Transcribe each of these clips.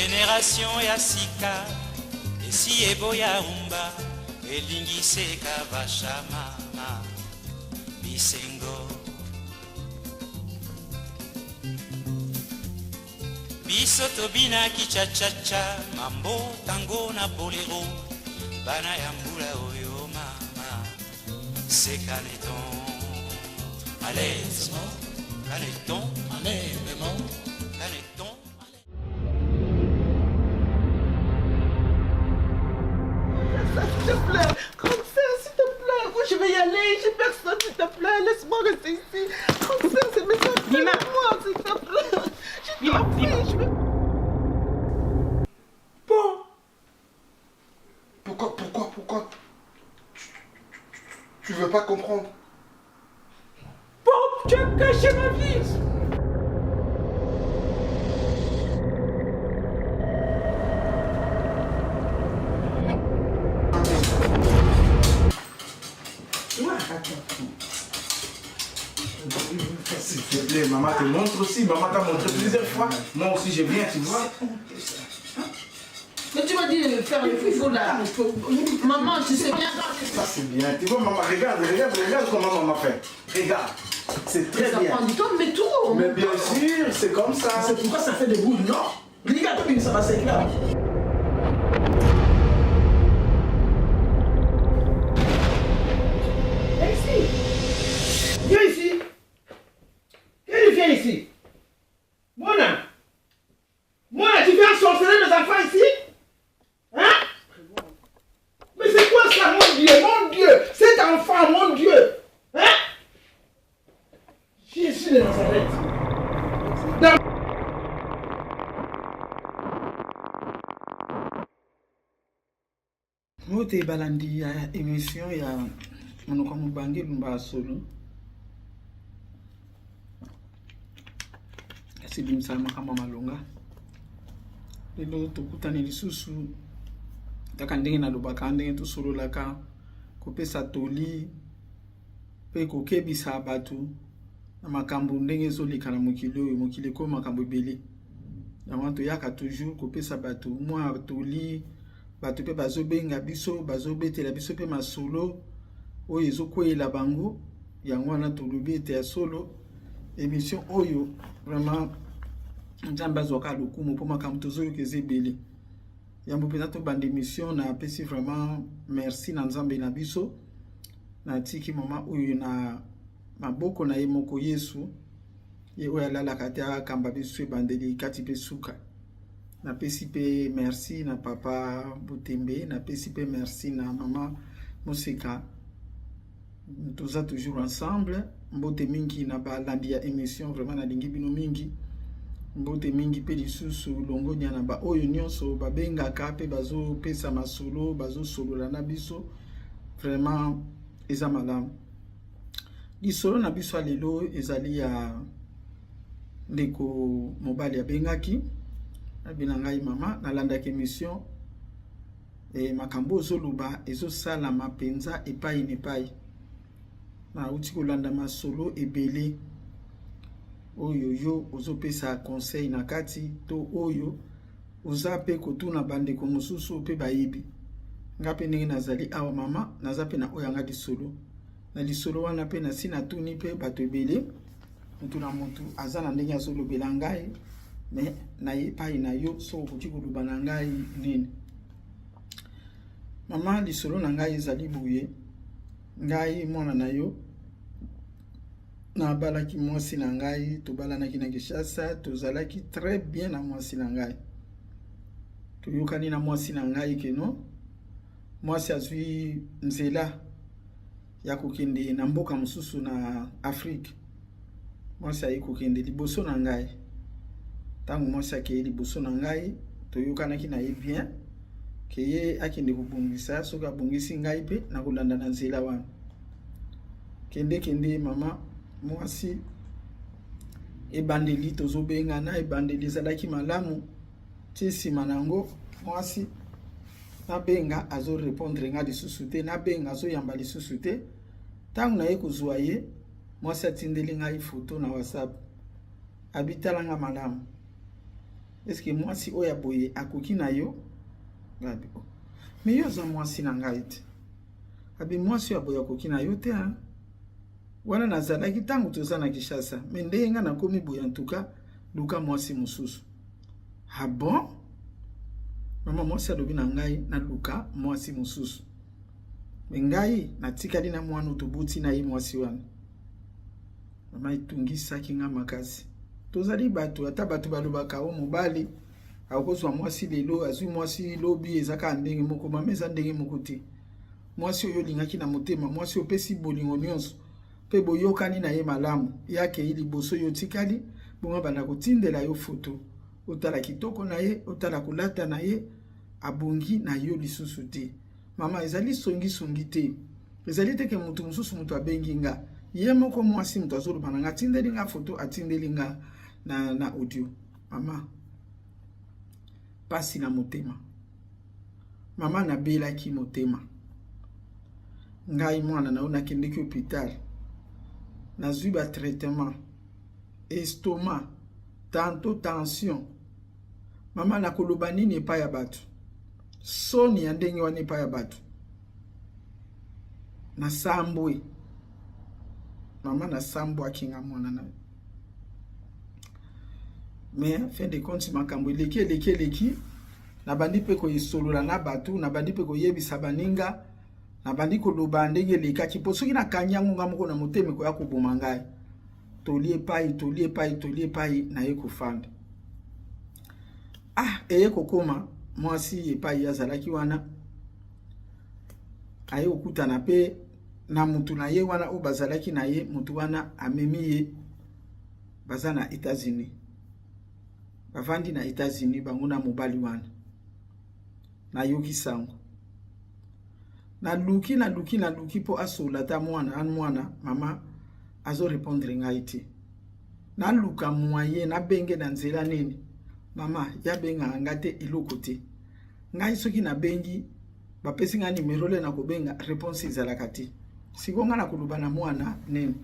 Génération ya sika esi eboya umba elingi kavashama bisengo biso tobinaki chachacha mambo tango na bolero bana ya mbula oyo mama c'est caneton allez caneton allez maman caneton. S'il te plaît, grand-sœur, s'il te plaît, moi je vais y aller, j'ai personne, s'il te plaît, laisse-moi rester ici. Grand-sœur, c'est mes enfants, moi, s'il te plaît. Je t'en prie, je vais... Bon. Pourquoi tu veux pas comprendre? Bon, tu as caché ma vie. S'il te plaît, maman te montre aussi. Maman t'a montré plusieurs fois. Moi aussi, je viens, tu vois. Mais tu m'as dit de faire le fifou là. Maman, tu sais bien. Ça, c'est bien. Tu vois, maman, regarde comment maman fait. Regarde. C'est très bien. Ça prend du temps, mais tout. Mais bien sûr, c'est comme ça. C'est pourquoi ça fait des boules, non? Regarde comme ça va s'éclater. Viens ici. Viens ici. Mona, tu viens sorceller mes enfants ici? Hein? Mais c'est quoi ça, mon Dieu? Cet enfant, mon Dieu. Hein? Jésus de Nazareth. Mote balandi ya émission ya Monoko Mubange Lumba Solo. Sidim Salma kama malonga. Lelo tokutani lisusu taka ndenge na lobaka ndenge tosololaka kopesa toli pe kokebisa bato na makambo ndenge ezoleka na mokili oyo mokili ko makambo ebele. Yango toyaka toujours kopesa bato mwa toli bato pe bazobenga biso bazobetela biso pe masolo oyo ezokwela bango yango wana tolobi ete ya solo émission oyo vraiment nzambe azwaka lokumu mpo makambo tozoyoka eza ebele yambo mpenza tobanda émission na apesi vraiment merci na nzambe na biso na tiki mama oyo na maboko na ye moko Yesu ye oyo alalaka te akamba biso ebandeli kati mpe suka napesi pe merci na papa Butembe napesi pe merci na mama Moseka toza toujours ensemble mbote mingi na balandi ya émission vraiment nalingi bino mingi mbote mingi pe lisusu longonia na ba oyo nyonso babengaka pe bazopesa masolo bazosolola na biso vraiment eza malamu lisolo na biso lelo ezali ya ndeko mobali abengaki abina ngai mama nalandaki émission e makambo zoluba ezosala mapenza epai nepai na uti kolanda masolo ebele oyo yo ozopesa conseil na kati to oyo oza pe kotuna bandeko mosusu pe bayibi ngape ndenge nazali awa mama naza pe na oyo anga lisolo na lisolo wana pe na sina tuni pe bato ebele mutu na mutu aza na ndenge azolobela ngai mais na ye pai na yo so okoki koloba na ngai nini mama lisolo na ngai ezali boye ngai mwana na yo na balaki mwasi na ngai tobalanaki na Kinshasa tozalaki très bien na mwasi na ngai toyokani na mwasi na ngai keno mwasi azwi nzela ya kokende na mboka mosusu na Afrique mwasi ayi kokende liboso na ngai tango mwasi akei liboso na ngai toyokanaki na ye bien ke ye akende kobongisa soki abongisi ngai pe na kolanda na nzela wana kende mama mwasi ebandeli tozobengana ebandeli ezalaki malamu ti nsima nango mwasi nabenga azorépondre nga lisusu te nabenga azoyamba lisusu te ntango na ye kozwa ye mwasi atindeli ngai foto na WhatsApp abitalanga malamu est-ce que moi si oya boye akoki na yo ngabi mais yo za moi si na ngai te abi moi si aboya akoki na yo te hein wana nazalaki tango toza na Kinshasa mais ndenge nga nakomi boye en tout cas luka moi si mususu ah bon mama moi si alobi na ngai na luka moi si mususu mais ngai natikali na mwana tobuti na ye moi si wana mama itungisaki nga makasi tozali bato ata bato balobaka o mobali akozwa mwasi lelo azwi mwasi lobi ezaka ndenge moko mama eza ndenge moko te mwasi oyo lingaki na motema mwasi opesi bolingo nyonso pe boyokani na ye malamu yake ili boso yo tikali bonga bana kotindela yo foto otala kitoko na ye otala kulata na ye abongi na yo lisusu te mama ezali songi te ezali te ke mutu mususu mutu abengi nga ye moko mwasi mutu azoloba na nga atindeli nga foto atindeli nga na audio mama pasi na motema mama na belaki motema ngai mwana na ona kendeki hôpital nazwi ba traitement estomac tantôt tension mama na koloba nini epai ya bato soni ya ndenge wana epai ya bato na sambwe mama na sambwe akinga mwana na mais fin de compte makambo eleki na bandi pe ko isolola na batu na bandi pe ko yebisa baninga na bandi ko loba ndenge lekaki po soki na kanyango nga moko na moteme ko yakoboma ngai tolie pai na ye kofanda eye kokoma mwasi epai yazalaki wana aye okutana pe na mutu na ye wana o bazalaki na ye mutu wana amemi ye baza na États-Unis bavandi na États-Unis bango na mobali wana na yoki sango na luki po asola ta mwana mama azo répondre ngai te na luka moyen na benge na nzela nini mama ya benga ngate eloko te ngai soki na bengi bapesi nga numero le na kobenga réponse ezalaka te sikonga na koluba na mwana nini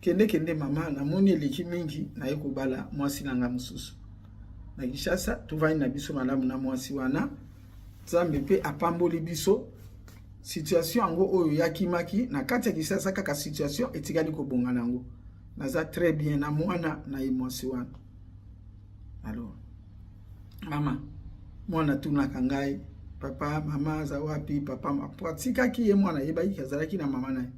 kende mama na moni eleki mingi na ekobala mwasi nanga mususu na Kinshasa tuvani na biso malamu na mwasi wana Nzambe pe apamboli biso situation ango oyo yakimaki na kati ya Kinshasa kaka situation etikali kobonga nango naza très bien na mwana na mwasi wana alors mama mwana tunaka ngai papa mama za wapi papa mapratika ki ye mwana yebaki kazalaki na mama naye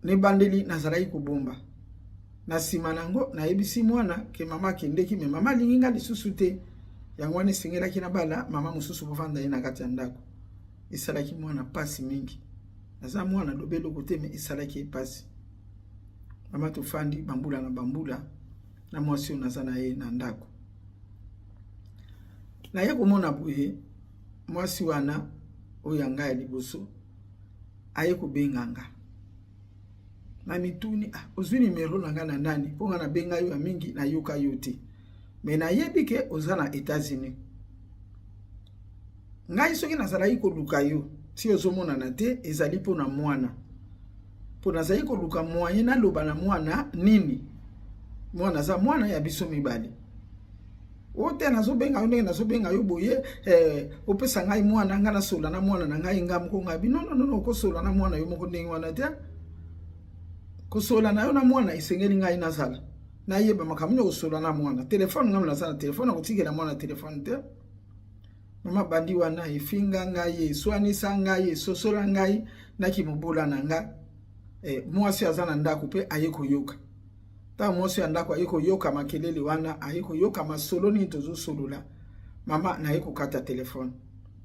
ne bandeli nazalaki kobomba na sima nango na yebisi mwana ke mama kendeki me mama linginga lisusu te yango wana singelaki na bala mama mususu bovanda ye na kati ya ndako isalaki mwana pasi mingi naza mwana lobelo kote me isalaki pasi mama tofandi bambula na mwasi naza na ye na ndako na ye komona boye mwasi wana oyo anga ya liboso aye kobenganga na mituni ozwi numero nanga na nani ponga na benga yo mingi na yoka yote me na yebike oza na États-Unis ngai soki nazalaki koluka yo ti ozomona na te ezali pona mwana po nazali koluka moyen na loba na mwana nini mwana za mwana ya biso mibali ote nazobenga yo ndenge nazobenga yo boye opesa ngai mwana nga na sola na mwana na ngai nga moko ngabi no kosola na mwana yo moko ndenge wana te kosola na yo na mwana isengeli ngai nazala na yeba makamino kosola na mwana telefone ngam na sana telefone kotikela mwana telefone te mama bandi wana ifinga ngai swanisa ngai sosola ngai na kimobola na nga mwasi azana ndako pe ayeko yoka ta mwasi andako ayeko yoka makelele wana ayeko yoka masolo ni tozo solola mama na ayeko kata telefone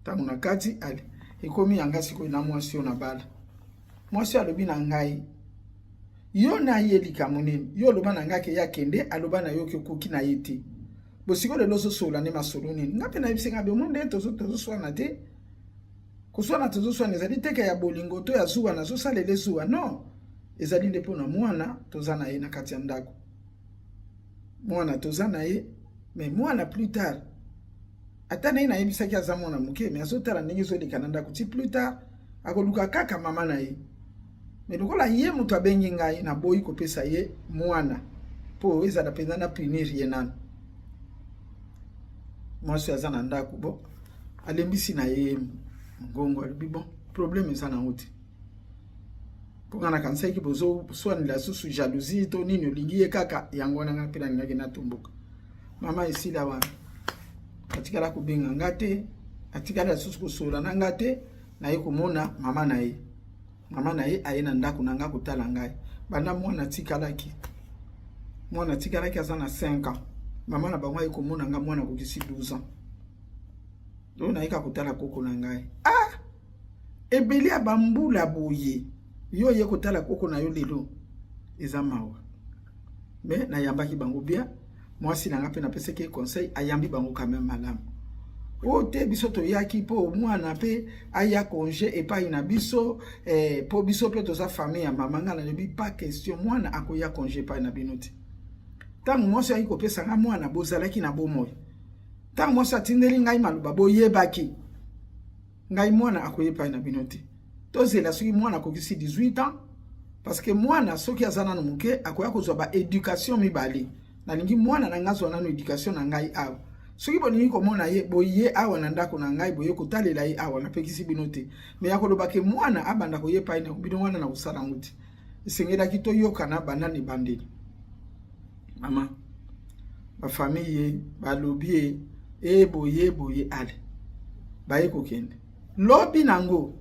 tangu na kati ali ekomi anga siko na mwasi ona bala mwasi alobi na ngai yo na yelika monene yo loba na ngake ya kende aloba na yo ke koki na yeti bosiko lelo so sola ne masolo nini ngape na bisinga be monde tozo swana te kuswana tozo swana ezali teke ya bolingo to ya zuwa na so salele zuwa no ezali ndepo na mwana toza na ye na kati ya ndako mwana toza na ye mais mwana plus tard atana ina yebisaki aza mwana muke mais azotala ndenge ezoleka na ndako ti plus tard akoluka kaka mama na ye mais lokola ye mutu abengi ngai na boyi kopesa ye mwana po ezala penza na punir ye nano mwasi aza na ndako bo alembisi na ye ngongo alibi bon problème eza na uti pongana kanisa ki bozo swani la susu jalousie to nini olingi ye kaka yango na ngapela ngaki na tumbuka mama isila wa atikala kubenga ngate atikala susu kusola na ngate na ye komona mama na ye ayena ndako na ngako tala ngai banda mwana tikalaki aza na 5 ans mama na bango ye komona nga mwana ko kisi 12 ans do na ika kutala koko na ngai ebeli abambula boye yo ye kotala koko na yo lelo eza mawa me na yambaki bango bien mwasi na nga pe na peseke conseil ayambi bango quand même malamu o te biso to yaki po mwana pe aya congé epai na biso po biso pe to za famille ya mama nga na lebi pas question mwana akoya congé epai na binote tango mwasi ayi kopesa nga mwana bozalaki na bomoi tango mwasi atindeli ngai maluba boyebaki ngai mwana akoye epai na binote tozela soki mwana akokisi 18 ans parce que mwana soki azana no muke akoya kozwa ba éducation mibale nalingi mwana na ngazwa nano éducation na ngai awa soki boningi komona ye boye awa na ndako na ngai boye kotalela ye awa na pekisi binote me yakoloba ke mwana abanda koye epai na bino mwana na kusala nguti esengelaki toyoka na bandani bandeli mama ba famille balobi boye ale baye kokende lobi nango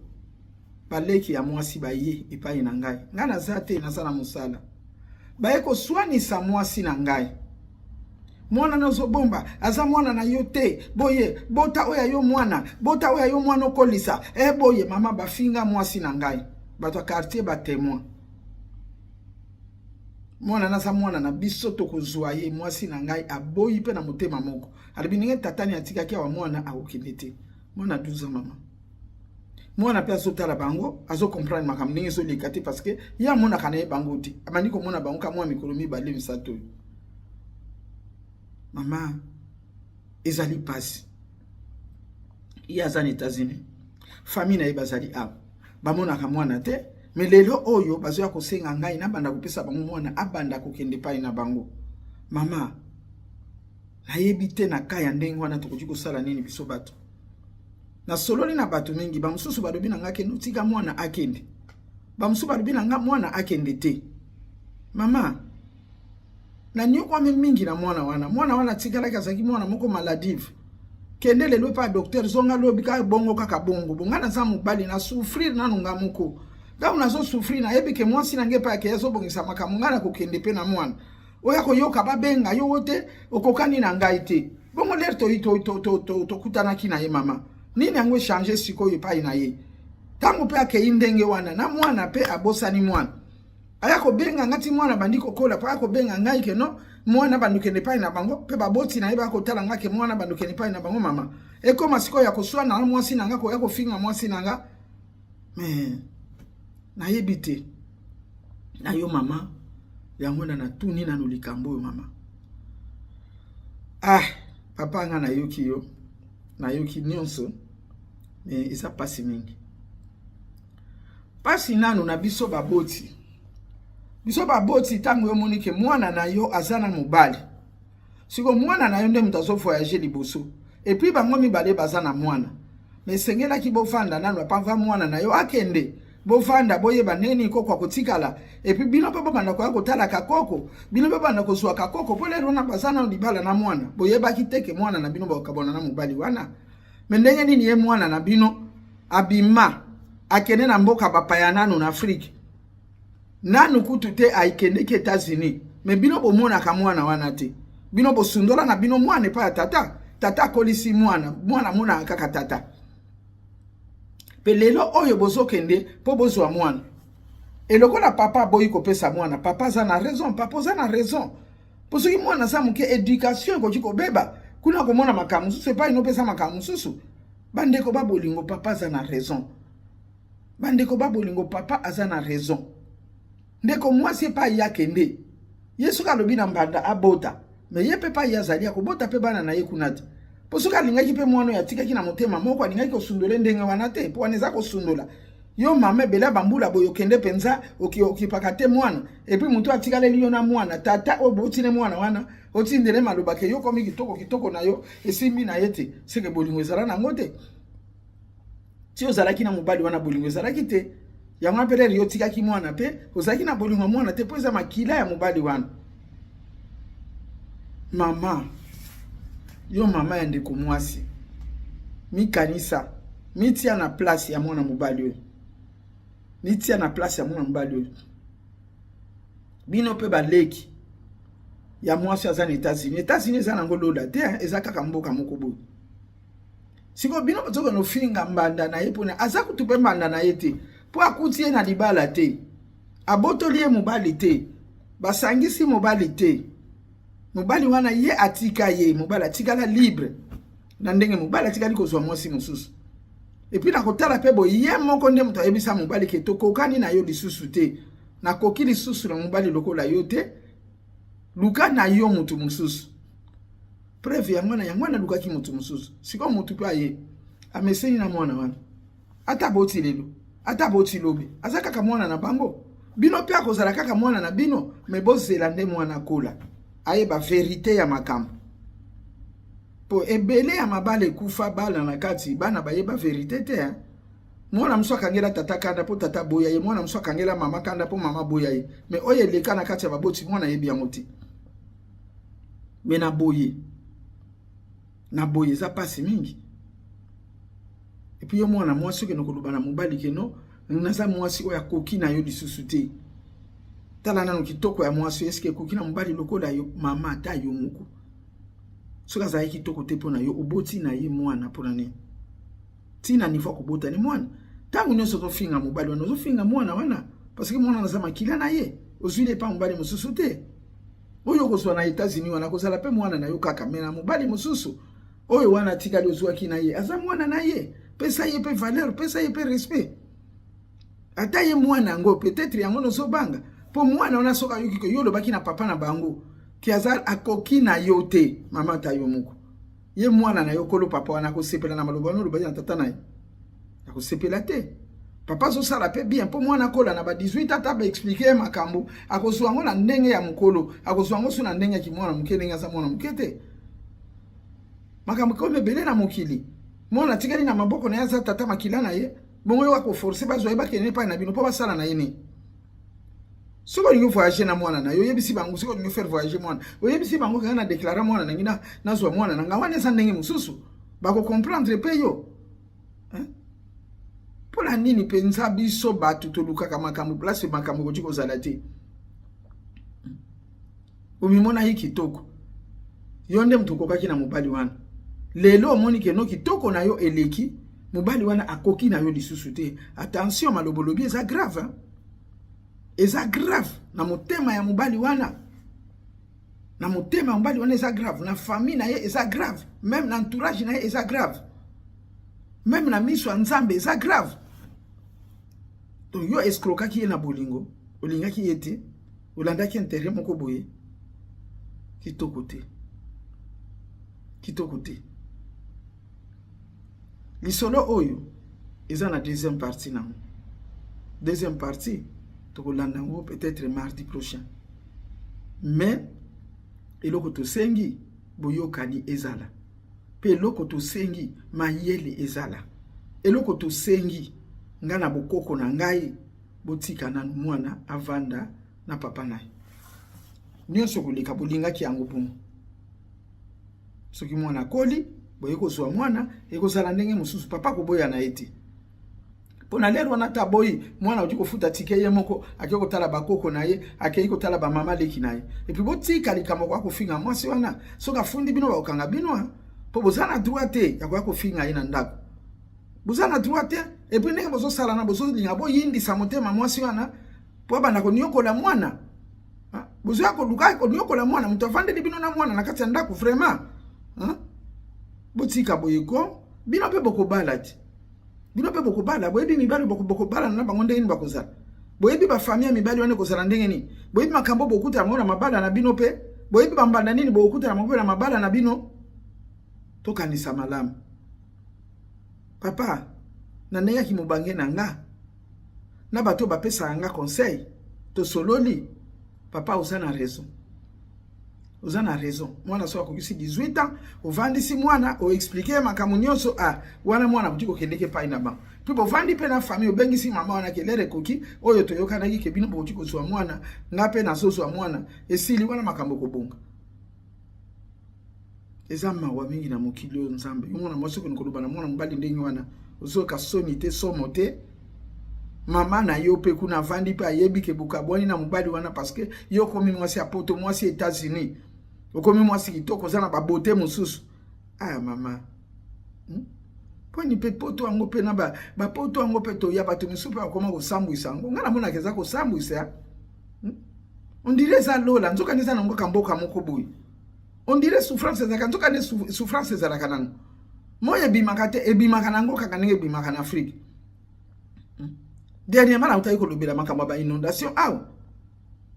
baleki ya mwasi baye epai na ngai nga naza te nazala musala baye koswanisa mwasi na ngai mwana nazo bomba aza mwana na yo te boye bota oya yo mwana okolisa boye mama bafinga mwasi na ngai bato quartier ba témoin mwana naza mwana na biso to kozwa ye mwasi na ngai aboyi pe na motema moko alibininge tatani atikaki wa mwana akokende te mwana 12 ans mama mwana pe azotala bango azo comprendre makambo ndenge ezoleka te parce que ya mona kana ye bango te amani komona bango ka mwa mikolo mibale misato mama ezali pasi ya za États-Unis famille na ye bazali bamona ka mwana te mais lelo oyo bazoya kosenga ngai na banda kopesa bango mwana abanda kokende pai na bango mama nayebi te na kaya ndenge wana tokoki kosala nini biso bato na sololi na bato mingi bamususu balobi na ngake nutika mwana akende bamususu balobi na nga mwana akende te mama na nyoko mingi na mwana wana tikala kazaki mwana moko maladive kende lelo pa docteur zonga lobi ka bongo kaka bongo bongana za mobali na souffrir nanu nga moko da unazo souffrir na yebi ke mwasi na ngepa yake yazo bongisa makamungana kokende pe na mwana oya koyoka babenga yo wote okokani na ngai te bongo ler to kutana kina ye mama nini yango changer sikoyo pa ina ye tango pe ake indenge wana na mwana pe abosani mwana aya ko benga ngati mwana bandiko kola pa ko benga ngai ke no mwana bandukende pa ina bango pe baboti na yeba ko tala ngake mwana bandukende pa ina bango mama eko masiko ya koswana na mwasi nanga ko ya ko finga mwasi nanga me na yebite na yo mama yango na tuni na nulikambo yo mama papa nga na yoki nyonso me isa pasi mingi pasi nanu na biso baboti tango yo monike mwana na yo azana mobali siko mwana na yo nde mutazo voyager liboso et puis bango mibale bazana mwana me sengela ki bofanda nanu apava mwana na yo akende bofanda boye baneni ko kwa kotikala et puis bino papa banda kwa kotala kakoko bino papa banda kozwa kakoko pole rona bazana libala na mwana boye bakiteke mwana na bino bakabona na mobali wana mendenge nini ye mwana na bino abima akende na mboka bapaya nanu na Afrique nanu kutute aikende ke États-Unis me bino bomona ka mwana wana te bino bosundola na bino mwana pa tata kolisi mwana mona kaka tata pelelo oyo bozokende po bozwa mwana eloko na papa boyi kopesa mwana papa za na raison posoki mwana za muke éducation ko jiko beba kuna komona makamu susu pa inopesa makamu susu bandeko babolingo papa za na papa azana raison ndeko mwasi pa yakende yesu kalobi na mbanda abota me ye pe pa yazali akobota pe bana na ye kunati posuka lingaki pe mwana ya tikaki na motema moko alingaki kosundola ndenge wana te po aneza kosundola Yo mama bela bambula boyo kende penza okipakate mwana et puis mutu atikale liyo na mwana tata obutine mwana wana otindele maloba ke yo komi kitoko na yo esimbi na yete seke bolingo ezala na ngote ti ozalaki na mobali wana bolingo ezalaki te yango apele yo tikaki mwana pe ozalaki na bolingo mwana te po eza makila ya mobali wana mama yo mama ya ndeko mwasi mikanisa mitia na place ya mwana mobali oyo mitia na place ya mwana mobali oyo bino pe baleki ya mwasi aza na États-Unis eza nango lola te eza kaka mboka moko boye siko bino bazoko no finga mbanda na ye pona aza kutupe mbanda na ye te po akuti ye na libala te abotoli ye mobali te basangisi mobali te mobali wana ye atika ye mobali atikala libre na ndenge mobali atikali kozwa mwasi mosusu et puis na kotala pe boye ye moko nde moto ayebisa mobali ke tokokani na yo lisusu te na koki lisusu na mobali lokola yo te luka na yo mutu mosusu preuve ya mwana lukaki mutu mosusu siko mutu pe aye ameseni na mwana wana ata boti lelo ata boti lobe aza kaka mwana na bango bino pe akozala kaka mwana na bino me bozela nde mwana kola aye ba verite ya makambo po ebele ya mabale kufa bala na kati bana bayeba verite te mwana mso akangela tata kanda po tata boya ye mwana mso akangela mama kanda po mama boya ye me oye leka na kati ya baboti mwana yebi yango te me na boye za pasi mingi et puis yo mwana mwasi ke nokoluba na mobali ke no naza mwasi oya koki na yo lisusu te tala nanu kitoko ya mwasi eske koki na mobali lokola yo mama ata yo moko soka za kitoko te pona yo oboti na ye mwana pona ne tina nivo kubota ni mwana tangu nyoso to finga mobali wana zo finga mwana wana parce que mwana naza makila na ye ozwile pa mobali mususu te oyo kozwa na États-Unis wana kozala pe mwana na yo kaka mena mobali mususu oyo wana tikali ozwa kina ye aza mwana na ye pesa ye pe valeur pesa ye pe respect ata ye mwana ngo peut-être yango no so banga po mwana ona soka yuki ko yolo baki na papa na bango ki aza akoki na yo te mama ta yo muko ye mwana na yo kolo papa wana ko sepela na maloba no loba na tata na ye ko sepela te papa zo sala pe bien po mwana kola na ba 18 ata ba expliquer makambo akozwa ngo na ndenge ya mukolo akozwa ngo so na ndenge ki mwana mukele nga za mwana mukete makambo ko mebele na mukili mwana tikali na maboko na yaza tata makila na ye bongo yo ko forcer bazo yeba kene pa na bino po basala na yini soko ningo voyager na mwana na yo yebisi bango soko ningo faire voyager mwana o yebisi bango kana déclarer mwana na ngina nazwa mwana na ngawane sa ndenge mususu bako comprendre pe yo pola nini penza biso batu toluka kama makambo place makambo ko jiko zalate umimona hiki kitoko yonde mtuko kaki na mobali wana lelo omoni ke no kitoko na yo eleki mobali wana akoki na yo lisusu te attention malobolobi eza grave eza grave na motema ya mobali wana na motema ya mobali wana eza grave na famille na ye eza grave même na entourage na ye eza grave même na miso ya nzambe eza grave to yo escroquaki ye na bolingo olingaki ye te olandaki intérêt moko boye kitoko te lisolo oyo eza na deuxième partie na deuxième partie tokolanda ngo peut-être mardi prochain mais eloko tosengi boyokani ezala pe eloko tosengi mayele ezala eloko tosengi nga na bokoko na ngai botika na mwana avanda na papa naye nyonso koleka bolingaki yango bongo soki mwana koli boye kozwa mwana ekozala ndenge mususu papa koboya na ete pona lero wana taboyi mwana uti kofuta tike ye moko akiko kotala bakoko na ye akiko kotala ba mama leki na ye et puis botika likambo kwa kofinga mwasi wana soka fundi bino ba okanga bino po bozana droite ya kwa kofinga ye na ndako bozana droite et puis ndenge bozo sala na bozo linga bo yindi sa motema mwasi wana po bana ko nyokola mwana bozo yako luka ko nyokola mwana mutafande bino na mwana na kati ya ndako vraiment botika boyeko bino pe bokobala ti bino pe bokobala boyebi mibali bokobala na bango ndenge ni bakozala boyebi ba famille mibali wane kozala ndenge ni boyebi makambo bokuta ngona mabala na bino pe boyebi bambanda nini bokuta na mabala na mabala na bino tokanisa malamu papa na ndenga ki mobange na nga na bato bapesa nga conseil to sololi papa uzana raison. Uzana raison. Mwana so akokisi 18 ans, ovandisi mwana o expliquer makamu nyonso wana mwana butiko kendeke pa ina ba. Pipo vandi pe na famille obengisi mama wana kelere koki oyo toyoka na ki bino butiko zwa mwana ngape na soso wa mwana esili wana makambo kobonga. Ezama wa mingi na mokili oyo nzambe. Mwana mwasi ko nkoloba na mwana mbali ndenyi wana ozoka soni te somo te. Mama na yo pe kuna vandi pe ayebi ke bukabwani na mobali wana parce que yo komi mwasi apoto mwasi États-Unis. Okomi mwasi kitoko zana ba beauté mususu. Mama. Poni pe poto ango pe na ba poto ango pe to ya bato misupe akoma ko sambwisa ngo. Ngana mona keza ko sambwisa. On dirait ça lola nzoka neza nango kamboka moko boyi. On dirait souffrance za kanzoka ne souffrance za la kanango. Moye bimakate e bimakanango kakanenge bimakana Afrique. Dernièrement, on a eu le makambo ba inondation.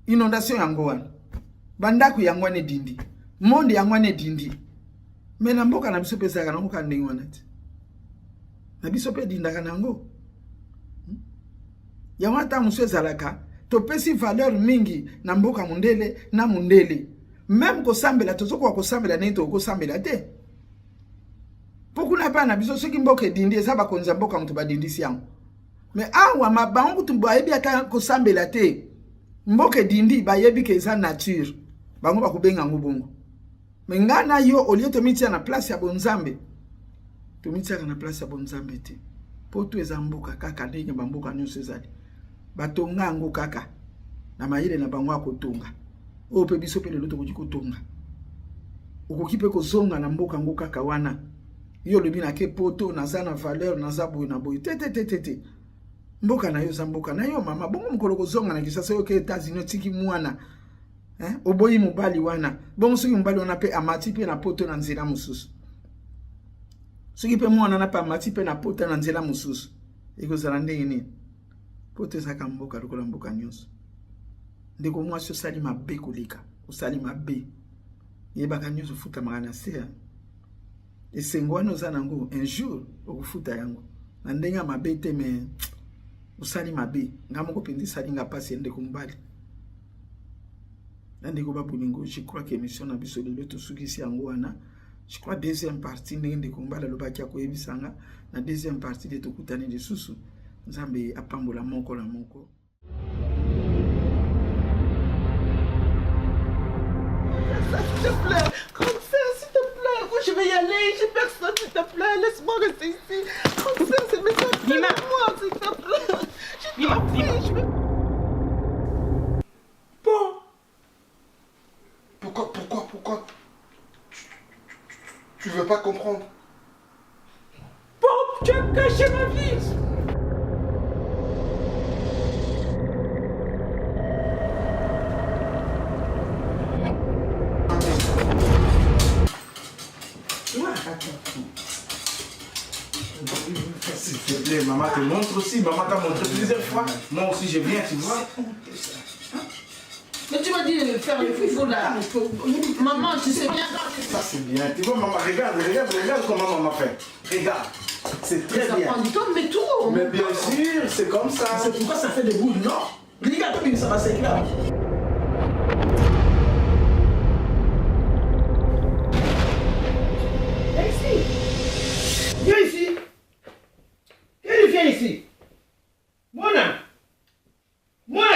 Inondation yango wana. Bandaku yango wane dindi. Monde yango wane dindi. Mais na mboka na biso pesa kana mboka ndenge wana ti. Na biso pe dinda kana ngo. Yamata muso ezalaka to pesi valeur mingi na mboka mundele na mundele. Même ko sambela tozoko ko sambela neto ko sambela te. Pokuna pa na biso soki mboka dindi ezaba konza mboka mtu ba dindisi yango. Mais awa mabango tumba yebi ata ko sambela te. Mboke dindi ba yebi ke eza nature. Bango ba kubenga ngubongo. Mais ngana yo olio to mitia na place ya bonzambe. To mitia na place ya bonzambe te. Poto eza mboka kaka ndenge bamboka nyonso ezali. Batonga ngo kaka. Na mayele na bango akotonga. O pe biso pe lelo to kotonga. Okokipe ko zonga na mboka ngo kaka wana. Yo lobi na ke poto na za na valeur na za boy na boy. Te. Mboka na yo za mboka na yo mama bongo mukolo kozonga na kisasa yo ke États-Unis tiki mwana oboyi mobali wana bongo soki mobali wana pe amati pe na poto na nzela mususu soki pe mwana na pe amati pe na poto na nzela mususu ekozala ndenge nini poto ezaka mboka lokola mboka nyonso ndeko mwasi osali mabe koleka osali mabe yebaka nyonso futa makana se esengo wana oza nango un jour okufuta yango na ndenge mabe te me usali mabe ngamoko pendi sali nga pasi ende kumbali ndeko babuningo je crois que émission na biso lelo to sukisi yango wana je crois deuxième partie ndenge kumbala lobaki akoyebisanga na deuxième partie de tokutani de susu nzambe apambola moko la moko. S'il te plaît, Commissaire, s'il te plaît, moi je vais y aller, j'ai personne, s'il te plaît, laisse-moi rester ici. Commissaire, c'est mes affaires, moi, s'il te plaît. Je t'en prie, je vais... Bon. Pourquoi tu veux pas comprendre? Bon, tu as caché ma vie. S'il te plaît, maman te montre aussi. Maman t'a montré plusieurs fois. Moi aussi, je viens, tu vois. Mais tu m'as dit de faire le frifou là. Maman, tu sais bien. Ça, c'est bien. Tu vois, maman, regarde comment maman fait. Regarde. C'est très bien. Ça prend du temps, mais tout. Mais bien sûr, c'est comme ça. C'est pourquoi ça fait des boules, non? Regarde, ça va s'éclater. Viens ici. Viens ici. Mona,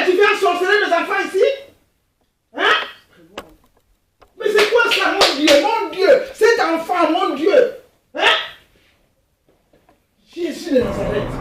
tu viens sorcerer nos enfants ici? Hein? Mais c'est quoi ça, mon Dieu? Cet enfant, mon Dieu! Hein? Jésus de Nazareth.